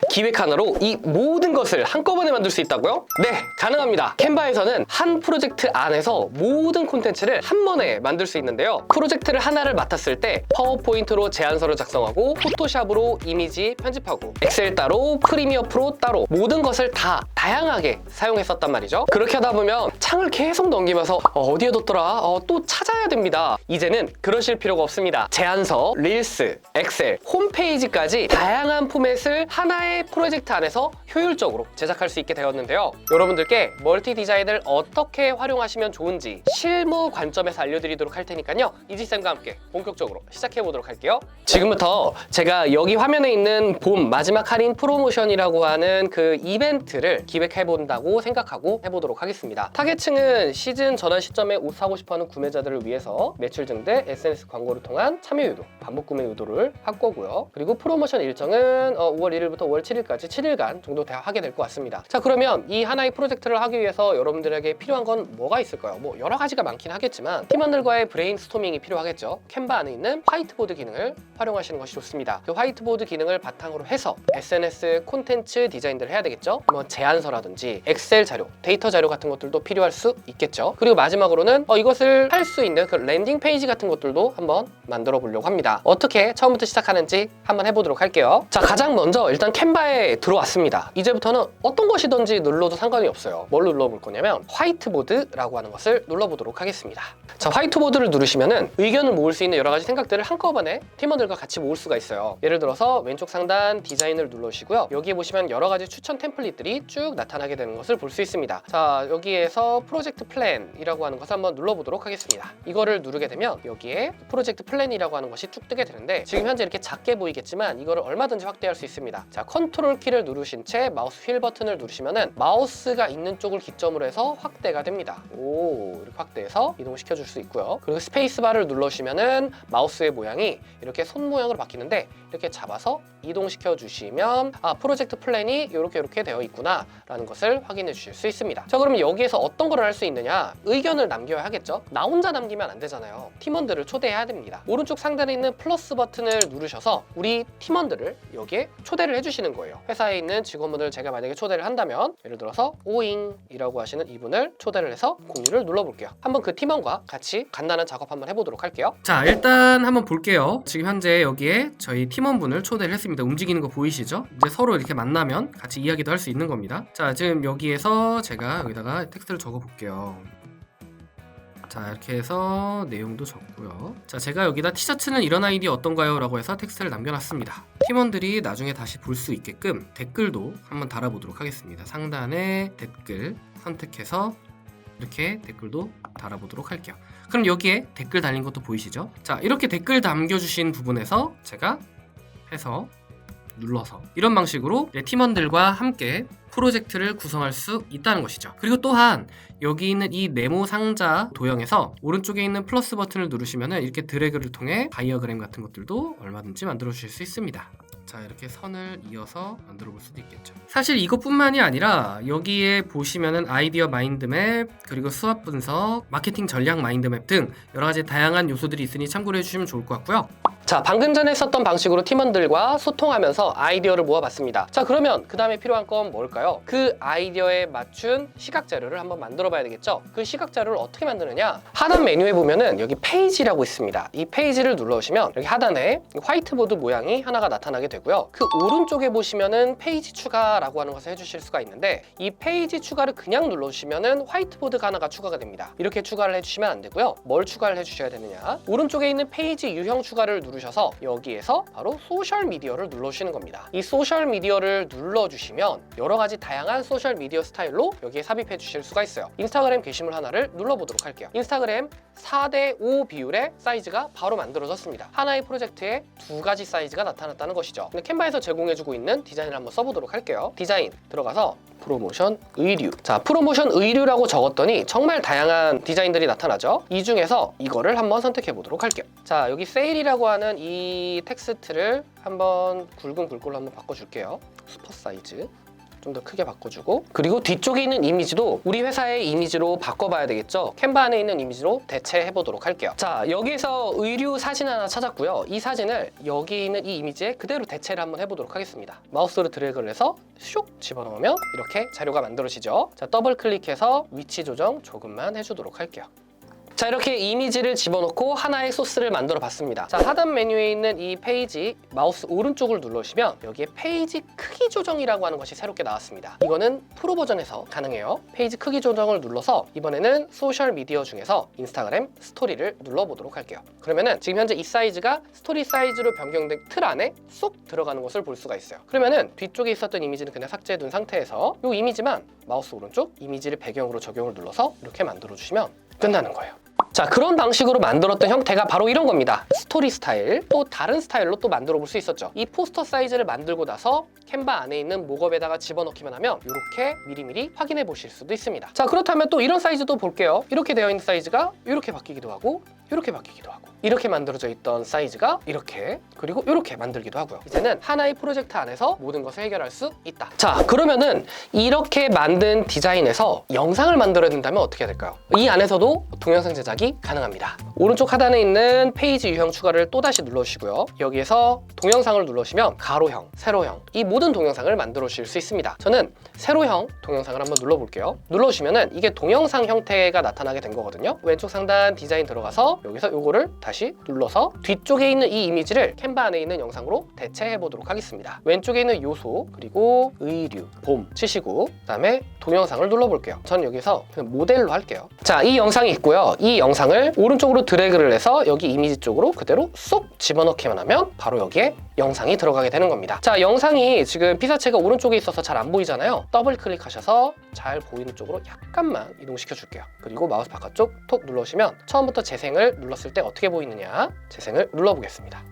기획 하나로 이 모든 것을 한꺼번에 만들 수 있다고요? 네, 가능합니다. 캔바에서는 한 프로젝트 안에서 모든 콘텐츠를 한 번에 만들 수 있는데요. 프로젝트를 하나를 맡았을 때 파워포인트로 제안서를 작성하고 포토샵으로 이미지 편집하고 엑셀 따로 프리미어 프로 따로 모든 것을 다 다양하게 사용했었단 말이죠. 그렇게 하다 보면 창을 계속 넘기면서 어디에 뒀더라? 또 찾아야 됩니다. 이제는 그러실 필요가 없습니다. 제안서, 릴스, 엑셀, 홈페이지까지 다양한 포맷을 하나의 프로젝트 안에서 효율적으로 제작할 수 있게 되었는데요. 여러분들께 멀티 디자인을 어떻게 활용하시면 좋은지 실무 관점에서 알려드리도록 할 테니까요. 이지쌤과 함께 본격적으로 시작해 보도록 할게요. 지금부터 제가 여기 화면에 있는 봄 마지막 할인 프로모션이라고 하는 그 이벤트를 기획해 본다고 생각하고 해보도록 하겠습니다. 타겟층은 시즌 전환 시점에 옷 사고 싶어하는 구매자들을 위해서 매출 증대, SNS 광고를 통한 참여 유도, 반복 구매 유도를 할 거고요. 그리고 프로모션 일정은 5월 1일부터 5월 7일까지 7일간 정도 하게 될 것 같습니다. 자, 그러면 이 하나의 프로젝트를 하기 위해서 여러분들에게 필요한 건 뭐가 있을까요? 뭐 여러 가지가 많긴 하겠지만 팀원들과의 브레인스토밍이 필요하겠죠. 캔바 안에 있는 화이트보드 기능을 활용하시는 것이 좋습니다. 그 화이트보드 기능을 바탕으로 해서 SNS 콘텐츠 디자인들을 해야 되겠죠. 뭐 제안서라든지 엑셀 자료, 데이터 자료 같은 것들도 필요할 수 있겠죠. 그리고 마지막으로는 이것을 할 수 있는 그 랜딩 페이지 같은 것들도 한번 만들어 보려고 합니다. 어떻게 처음부터 시작하는지 한번 해보도록 할게요. 자, 가장 먼저 일단 캔바에 들어왔습니다. 이제부터는 어떤 것이든지 눌러도 상관이 없어요. 뭘 눌러볼 거냐면 화이트보드라고 하는 것을 눌러보도록 하겠습니다. 자, 화이트보드를 누르시면은 의견을 모을 수 있는 여러 가지 생각들을 한꺼번에 팀원들과 같이 모을 수가 있어요. 예를 들어서 왼쪽 상단 디자인을 눌러주시고요. 여기에 보시면 여러 가지 추천 템플릿들이 쭉 나타나게 되는 것을 볼 수 있습니다. 자, 여기에서 프로젝트 플랜이라고 하는 것을 한번 눌러보도록 하겠습니다. 이거를 누르게 되면 여기에 프로젝트 플랜이라고 하는 것이 쭉 뜨게 되는데 지금 현재 이렇게 작게 보이겠지만 이거를 얼마든지 확대할 수 있습니다. 자, 컨트롤 키를 누르신 채 마우스 휠 버튼을 누르시면은 마우스가 있는 쪽을 기점으로 해서 확대가 됩니다. 이렇게 확대해서 이동시켜 줄 수 있고요. 그리고 스페이스바를 눌러주시면은 마우스의 모양이 이렇게 손 모양으로 바뀌는데 이렇게 잡아서 이동시켜 주시면 프로젝트 플랜이 이렇게 되어 있구나 라는 것을 확인해 주실 수 있습니다. 자, 그러면 여기에서 어떤 걸 할 수 있느냐? 의견을 남겨야 하겠죠? 나 혼자 남기면 안 되잖아요. 팀원들을 초대해야 됩니다. 오른쪽 상단에 있는 플러스 버튼을 누르셔서 우리 팀원들을 여기에 초대를 해주시는 거예요. 회사에 있는 직원분을 제가 만약에 초대를 한다면 예를 들어서 오잉이라고 하시는 이분을 초대를 해서 공유를 눌러볼게요. 한번 그 팀원과 같이 간단한 작업 한번 해보도록 할게요. 자, 일단 한번 볼게요. 지금 현재 여기에 저희 팀원분을 초대를 했습니다. 움직이는 거 보이시죠? 이제 서로 이렇게 만나면 같이 이야기도 할 수 있는 겁니다. 자, 지금 여기에서 제가 여기다가 텍스트를 적어 볼게요. 자, 이렇게 해서 내용도 적고요. 자, 제가 여기다 티셔츠는 이런 아이디어 어떤가요? 라고 해서 텍스트를 남겨놨습니다. 팀원들이 나중에 다시 볼 수 있게끔 댓글도 한번 달아보도록 하겠습니다. 상단에 댓글 선택해서 이렇게 댓글도 달아보도록 할게요. 그럼 여기에 댓글 달린 것도 보이시죠? 자, 이렇게 댓글 남겨주신 부분에서 제가 해서 눌러서 이런 방식으로 팀원들과 함께 프로젝트를 구성할 수 있다는 것이죠. 그리고 또한 여기 있는 이 네모 상자 도형에서 오른쪽에 있는 플러스 버튼을 누르시면 이렇게 드래그를 통해 다이어그램 같은 것들도 얼마든지 만들어 주실 수 있습니다. 자, 이렇게 선을 이어서 만들어 볼 수도 있겠죠. 사실 이것뿐만이 아니라 여기에 보시면은 아이디어 마인드맵, 그리고 수업 분석, 마케팅 전략 마인드맵 등 여러 가지 다양한 요소들이 있으니 참고를 해주시면 좋을 것 같고요. 자, 방금 전에 썼던 방식으로 팀원들과 소통하면서 아이디어를 모아봤습니다. 자, 그러면 그 다음에 필요한 건 뭘까요? 그 아이디어에 맞춘 시각 자료를 한번 만들어 봐야 되겠죠? 그 시각 자료를 어떻게 만드느냐? 하단 메뉴에 보면은 여기 페이지라고 있습니다. 이 페이지를 눌러주시면 여기 하단에 화이트보드 모양이 하나가 나타나게 되고요. 그 오른쪽에 보시면은 페이지 추가라고 하는 것을 해주실 수가 있는데 이 페이지 추가를 그냥 눌러주시면은 화이트보드가 하나가 추가가 됩니다. 이렇게 추가를 해주시면 안 되고요. 뭘 추가를 해주셔야 되느냐? 오른쪽에 있는 페이지 유형 추가를 누르셔서 여기에서 바로 소셜 미디어를 눌러주시는 겁니다. 이 소셜 미디어를 눌러주시면 여러 가지 다양한 소셜 미디어 스타일로 여기에 삽입해 주실 수가 있어요. 인스타그램 게시물 하나를 눌러보도록 할게요. 인스타그램 4:5 비율의 사이즈가 바로 만들어졌습니다. 하나의 프로젝트에 두 가지 사이즈가 나타났다는 것이죠. 캔바에서 제공해주고 있는 디자인을 한번 써보도록 할게요. 디자인 들어가서 프로모션 의류. 자, 프로모션 의류라고 적었더니 정말 다양한 디자인들이 나타나죠. 이 중에서 이거를 한번 선택해 보도록 할게요. 자, 여기 세일이라고 하는 이 텍스트를 한번 굵은 글꼴로 한번 바꿔줄게요. 슈퍼 사이즈. 좀 더 크게 바꿔주고, 그리고 뒤쪽에 있는 이미지도 우리 회사의 이미지로 바꿔봐야 되겠죠. 캔바 안에 있는 이미지로 대체해 보도록 할게요. 자, 여기서 의류 사진 하나 찾았고요. 이 사진을 여기 있는 이 이미지에 그대로 대체를 한번 해보도록 하겠습니다. 마우스로 드래그를 해서 슉 집어넣으면 이렇게 자료가 만들어지죠. 자, 더블 클릭해서 위치 조정 조금만 해주도록 할게요. 자, 이렇게 이미지를 집어넣고 하나의 소스를 만들어 봤습니다. 자, 하단 메뉴에 있는 이 페이지 마우스 오른쪽을 눌러주시면 여기에 페이지 크기 조정이라고 하는 것이 새롭게 나왔습니다. 이거는 프로 버전에서 가능해요. 페이지 크기 조정을 눌러서 이번에는 소셜 미디어 중에서 인스타그램 스토리를 눌러보도록 할게요. 그러면은 지금 현재 이 사이즈가 스토리 사이즈로 변경된 틀 안에 쏙 들어가는 것을 볼 수가 있어요. 그러면은 뒤쪽에 있었던 이미지는 그냥 삭제해둔 상태에서 이 이미지만 마우스 오른쪽 이미지를 배경으로 적용을 눌러서 이렇게 만들어주시면 끝나는 거예요. 자, 그런 방식으로 만들었던 형태가 바로 이런 겁니다. 스토리 스타일, 또 다른 스타일로 또 만들어 볼 수 있었죠. 이 포스터 사이즈를 만들고 나서 캔바 안에 있는 목업에다가 집어넣기만 하면 이렇게 미리미리 확인해 보실 수도 있습니다. 자, 그렇다면 또 이런 사이즈도 볼게요. 이렇게 되어 있는 사이즈가 이렇게 바뀌기도 하고 이렇게 바뀌기도 하고, 이렇게 만들어져 있던 사이즈가 이렇게, 그리고 이렇게 만들기도 하고요. 이제는 하나의 프로젝트 안에서 모든 것을 해결할 수 있다. 자, 그러면은 이렇게 만든 디자인에서 영상을 만들어야 된다면 어떻게 해야 될까요? 이 안에서도 동영상 제작이 가능합니다. 오른쪽 하단에 있는 페이지 유형 추가를 또다시 눌러주시고요. 여기에서 동영상을 눌러주시면 가로형, 세로형, 이 모든 동영상을 만들어 주실 수 있습니다. 저는 세로형 동영상을 한번 눌러볼게요. 눌러주시면은 이게 동영상 형태가 나타나게 된 거거든요. 왼쪽 상단 디자인 들어가서 여기서 요거를 다시 눌러서 뒤쪽에 있는 이 이미지를 캔바 안에 있는 영상으로 대체해 보도록 하겠습니다. 왼쪽에 있는 요소, 그리고 의류, 봄 치시고 그다음에 동영상을 눌러볼게요. 전 여기서 그냥 모델로 할게요. 자, 이 영상이 있고요. 이 영상을 오른쪽으로 드래그를 해서 여기 이미지 쪽으로 그대로 쏙 집어넣기만 하면 바로 여기에 영상이 들어가게 되는 겁니다. 자, 영상이 지금 피사체가 오른쪽에 있어서 잘 안 보이잖아요. 더블 클릭하셔서 잘 보이는 쪽으로 약간만 이동시켜 줄게요. 그리고 마우스 바깥쪽 톡 눌러주시면 처음부터 재생을 눌렀을 때 어떻게 보이느냐, 재생을 눌러보겠습니다.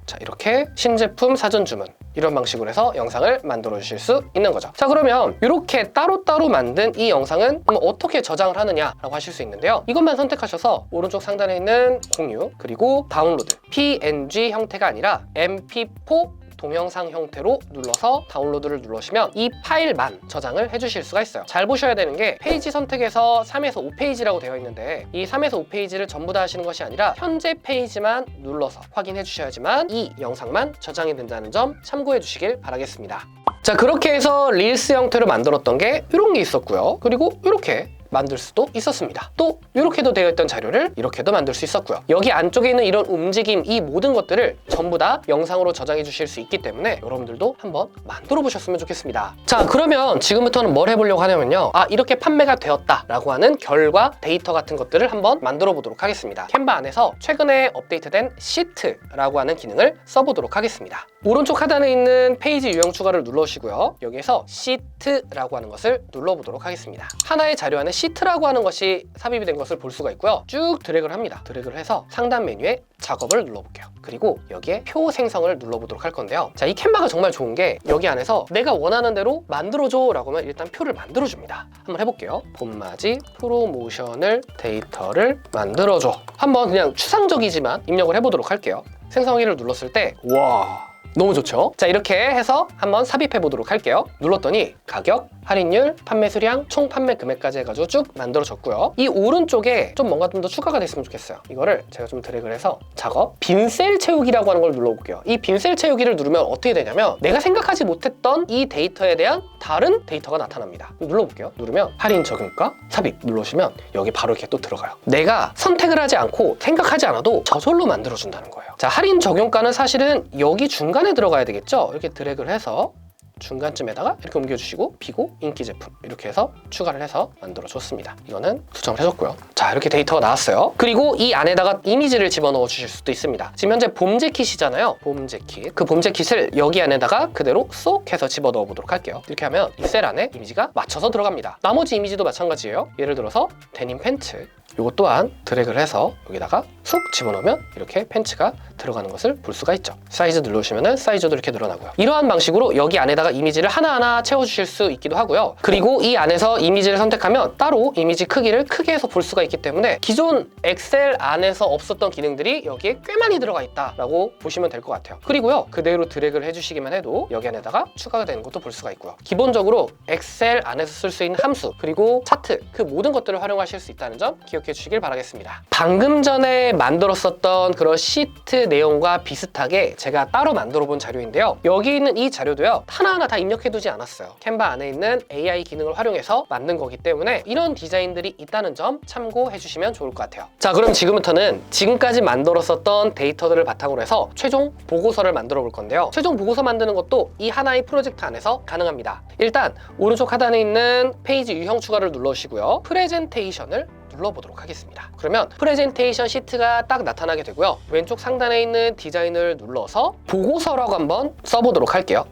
자, 이렇게 신제품 사전 주문, 이런 방식으로 해서 영상을 만들어 주실 수 있는 거죠. 자, 그러면 이렇게 따로따로 만든 이 영상은 어떻게 저장을 하느냐라고 하실 수 있는데요. 이것만 선택하셔서 오른쪽 상단에 있는 공유, 그리고 다운로드, PNG 형태가 아니라 MP4 동영상 형태로 눌러서 다운로드를 누르시면 이 파일만 저장을 해주실 수가 있어요. 잘 보셔야 되는 게 페이지 선택에서 3에서 5페이지라고 되어 있는데 이 3에서 5페이지를 전부 다 하시는 것이 아니라 현재 페이지만 눌러서 확인해 주셔야지만 이 영상만 저장이 된다는 점 참고해 주시길 바라겠습니다. 자, 그렇게 해서 릴스 형태로 만들었던 게 이런 게 있었고요. 그리고 이렇게 만들 수도 있었습니다. 또 이렇게도 되어 있던 자료를 이렇게도 만들 수 있었고요. 여기 안쪽에 있는 이런 움직임, 이 모든 것들을 전부 다 영상으로 저장해 주실 수 있기 때문에 여러분들도 한번 만들어 보셨으면 좋겠습니다. 자, 그러면 지금부터는 뭘 해보려고 하냐면요, 이렇게 판매가 되었다 라고 하는 결과 데이터 같은 것들을 한번 만들어 보도록 하겠습니다. 캔바 안에서 최근에 업데이트된 시트라고 하는 기능을 써보도록 하겠습니다. 오른쪽 하단에 있는 페이지 유형 추가를 눌러주시고요. 여기에서 시트라고 하는 것을 눌러보도록 하겠습니다. 하나의 자료 안에 시트라고 하는 것이 삽입이 된 것을 볼 수가 있고요. 쭉 드래그를 합니다. 드래그를 해서 상단 메뉴에 작업을 눌러볼게요. 그리고 여기에 표 생성을 눌러보도록 할 건데요. 자, 이 캔바가 정말 좋은 게 여기 안에서 내가 원하는 대로 만들어줘 라고 하면 일단 표를 만들어줍니다. 한번 해볼게요. 봄맞이 프로모셔널 데이터를 만들어줘. 한번 그냥 추상적이지만 입력을 해보도록 할게요. 생성기를 눌렀을 때 와, 너무 좋죠? 자, 이렇게 해서 한번 삽입해 보도록 할게요. 눌렀더니 가격, 할인율, 판매 수량, 총 판매 금액까지 해가지고 쭉 만들어졌고요. 이 오른쪽에 좀 뭔가 좀 더 추가가 됐으면 좋겠어요. 이거를 제가 좀 드래그를 해서 작업, 빈셀 채우기라고 하는 걸 눌러볼게요. 이 빈셀 채우기를 누르면 어떻게 되냐면 내가 생각하지 못했던 이 데이터에 대한 다른 데이터가 나타납니다. 눌러볼게요. 누르면 할인 적용가, 삽입 눌러주시면 여기 바로 이렇게 또 들어가요. 내가 선택을 하지 않고 생각하지 않아도 저절로 만들어준다는 거예요. 자, 할인 적용가는 사실은 여기 중간에 들어가야 되겠죠? 이렇게 드래그를 해서 중간쯤에다가 이렇게 옮겨주시고 비고 인기 제품 이렇게 해서 추가를 해서 만들어줬습니다. 이거는 수정을 해줬고요. 자, 이렇게 데이터가 나왔어요. 그리고 이 안에다가 이미지를 집어넣어 주실 수도 있습니다. 지금 현재 봄 재킷이잖아요. 봄 재킷. 그 봄 재킷을 여기 안에다가 그대로 쏙 해서 집어넣어 보도록 할게요. 이렇게 하면 이 셀 안에 이미지가 맞춰서 들어갑니다. 나머지 이미지도 마찬가지예요. 예를 들어서 데님 팬츠 이것 또한 드래그를 해서 여기다가 쑥 집어넣으면 이렇게 팬츠가 들어가는 것을 볼 수가 있죠. 사이즈 눌러주시면 사이즈도 이렇게 늘어나고요. 이러한 방식으로 여기 안에다가 이미지를 하나하나 채워주실 수 있기도 하고요. 그리고 이 안에서 이미지를 선택하면 따로 이미지 크기를 크게 해서 볼 수가 있기 때문에 기존 엑셀 안에서 없었던 기능들이 여기에 꽤 많이 들어가 있다라고 보시면 될 것 같아요. 그리고요, 그대로 드래그를 해주시기만 해도 여기 안에다가 추가가 되는 것도 볼 수가 있고요. 기본적으로 엑셀 안에서 쓸 수 있는 함수 그리고 차트, 그 모든 것들을 활용하실 수 있다는 점 기억해 주시길 바라겠습니다. 방금 전에 만들었었던 그런 시트 내용과 비슷하게 제가 따로 만들어 본 자료인데요. 여기 있는 이 자료도요, 하나하나 다 입력해 두지 않았어요. 캔바 안에 있는 AI 기능을 활용해서 만든 거기 때문에 이런 디자인들이 있다는 점 참고해 주시면 좋을 것 같아요. 자, 그럼 지금부터는 지금까지 만들었었던 데이터들을 바탕으로 해서 최종 보고서를 만들어 볼 건데요. 최종 보고서 만드는 것도 이 하나의 프로젝트 안에서 가능합니다. 일단 오른쪽 하단에 있는 페이지 유형 추가를 눌러주시고요. 프레젠테이션을 눌러보도록 하겠습니다. 그러면 프레젠테이션 시트가 딱 나타나게 되고요. 왼쪽 상단에 있는 디자인을 눌러서 보고서라고 한번 써보도록 할게요.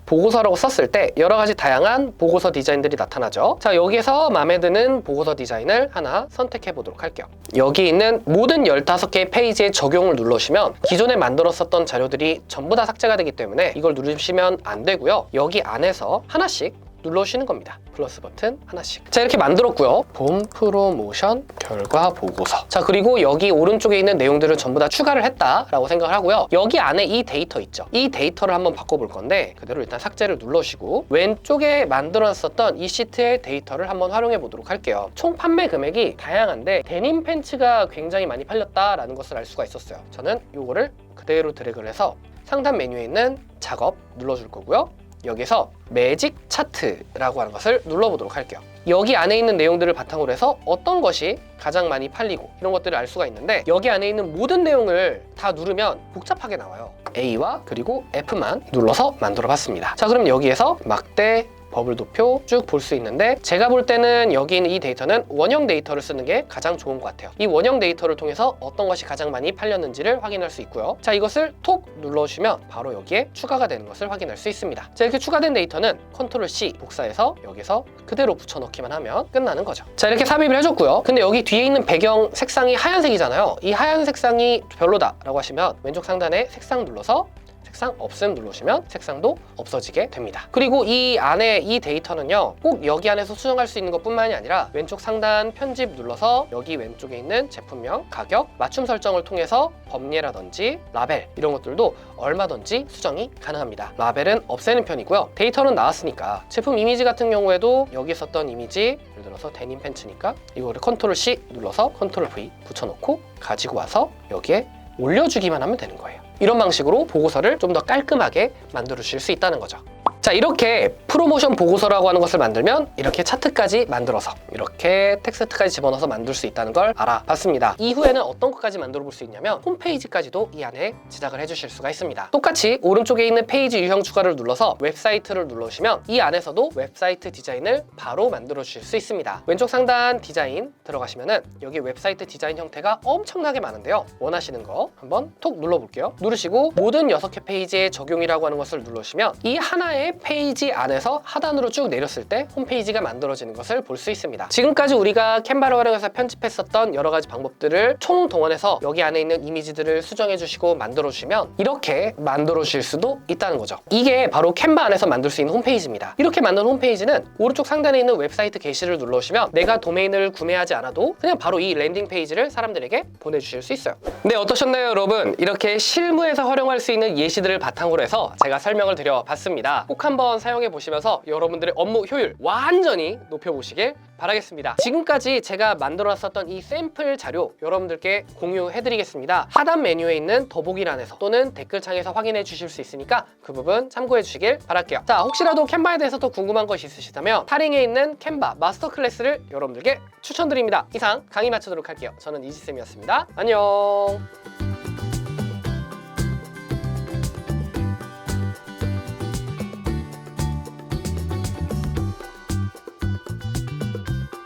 보고서라고 썼을 때 여러 가지 다양한 보고서 디자인들이 나타나죠. 자, 여기에서 마음에 드는 보고서 디자인을 하나 선택해 보도록 할게요. 여기 있는 모든 15개의 페이지에 적용을 눌러주시면 기존에 만들었었던 자료들이 전부 다 삭제가 되기 때문에 이걸 누르시면 안 되고요. 여기 안에서 하나씩 눌러주시는 겁니다. 플러스 버튼 하나씩. 자, 이렇게 만들었고요. 본 프로모션 결과 보고서. 자, 그리고 여기 오른쪽에 있는 내용들을 전부 다 추가를 했다라고 생각을 하고요. 여기 안에 이 데이터 있죠. 이 데이터를 한번 바꿔볼 건데 그대로 일단 삭제를 눌러주시고 왼쪽에 만들어놨었던 이 시트의 데이터를 한번 활용해 보도록 할게요. 총 판매 금액이 다양한데 데님 팬츠가 굉장히 많이 팔렸다라는 것을 알 수가 있었어요. 저는 이거를 그대로 드래그를 해서 상단 메뉴에 있는 작업 눌러줄 거고요. 여기서 매직 차트라고 하는 것을 눌러보도록 할게요. 여기 안에 있는 내용들을 바탕으로 해서 어떤 것이 가장 많이 팔리고 이런 것들을 알 수가 있는데 여기 안에 있는 모든 내용을 다 누르면 복잡하게 나와요. A와 그리고 F만 눌러서 만들어 봤습니다. 자, 그럼 여기에서 막대, 버블 도표 쭉 볼 수 있는데 제가 볼 때는 여기 있는 이 데이터는 원형 데이터를 쓰는 게 가장 좋은 것 같아요. 이 원형 데이터를 통해서 어떤 것이 가장 많이 팔렸는지를 확인할 수 있고요. 자, 이것을 톡 눌러주시면 바로 여기에 추가가 되는 것을 확인할 수 있습니다. 자, 이렇게 추가된 데이터는 컨트롤 C 복사해서 여기서 그대로 붙여넣기만 하면 끝나는 거죠. 자, 이렇게 삽입을 해줬고요. 근데 여기 뒤에 있는 배경 색상이 하얀색이잖아요. 이 하얀 색상이 별로다라고 하시면 왼쪽 상단에 색상 눌러서 색상 없음 누르시면 색상도 없어지게 됩니다. 그리고 이 안에 이 데이터는요, 꼭 여기 안에서 수정할 수 있는 것뿐만이 아니라 왼쪽 상단 편집 눌러서 여기 왼쪽에 있는 제품명, 가격, 맞춤 설정을 통해서 범례라든지 라벨 이런 것들도 얼마든지 수정이 가능합니다. 라벨은 없애는 편이고요. 데이터는 나왔으니까 제품 이미지 같은 경우에도 여기 썼던 이미지, 예를 들어서 데님 팬츠니까 이거를 컨트롤 C 눌러서 컨트롤 V 붙여놓고 가지고 와서 여기에 올려주기만 하면 되는 거예요. 이런 방식으로 보고서를 좀 더 깔끔하게 만들어 주실 수 있다는 거죠. 자, 이렇게 프로모션 보고서라고 하는 것을 만들면 이렇게 차트까지 만들어서 이렇게 텍스트까지 집어넣어서 만들 수 있다는 걸 알아봤습니다. 이후에는 어떤 것까지 만들어 볼 수 있냐면 홈페이지까지도 이 안에 제작을 해주실 수가 있습니다. 똑같이 오른쪽에 있는 페이지 유형 추가를 눌러서 웹사이트를 눌러주시면 이 안에서도 웹사이트 디자인을 바로 만들어 주실 수 있습니다. 왼쪽 상단 디자인 들어가시면은 여기 웹사이트 디자인 형태가 엄청나게 많은데요. 원하시는 거 한번 톡 눌러볼게요. 누르시고 모든 6개 페이지에 적용이라고 하는 것을 누르시면 이 하나의 페이지 안에서 하단으로 쭉 내렸을 때 홈페이지가 만들어지는 것을 볼 수 있습니다. 지금까지 우리가 캔바를 활용해서 편집했었던 여러 가지 방법들을 총동원해서 여기 안에 있는 이미지들을 수정해 주시고 만들어 주시면 이렇게 만들어 주실 수도 있다는 거죠. 이게 바로 캔바 안에서 만들 수 있는 홈페이지입니다. 이렇게 만든 홈페이지는 오른쪽 상단에 있는 웹사이트 게시를 눌러주시면 내가 도메인을 구매하지 않아도 그냥 바로 이 랜딩 페이지를 사람들에게 보내주실 수 있어요. 네, 어떠셨나요, 여러분? 이렇게 실무에서 활용할 수 있는 예시들을 바탕으로 해서 제가 설명을 드려봤습니다. 꼭 한번 사용해 보시면서 여러분들의 업무 효율 완전히 높여보시길 바라겠습니다. 지금까지 제가 만들어놨었던 이 샘플 자료 여러분들께 공유해드리겠습니다. 하단 메뉴에 있는 더보기란에서 또는 댓글창에서 확인해 주실 수 있으니까 그 부분 참고해 주시길 바랄게요. 자, 혹시라도 캔바에 대해서 더 궁금한 것이 있으시다면 타링에 있는 캔바 마스터 클래스를 여러분들께 추천드립니다. 이상 강의 마치도록 할게요. 저는 이지쌤이었습니다. 안녕.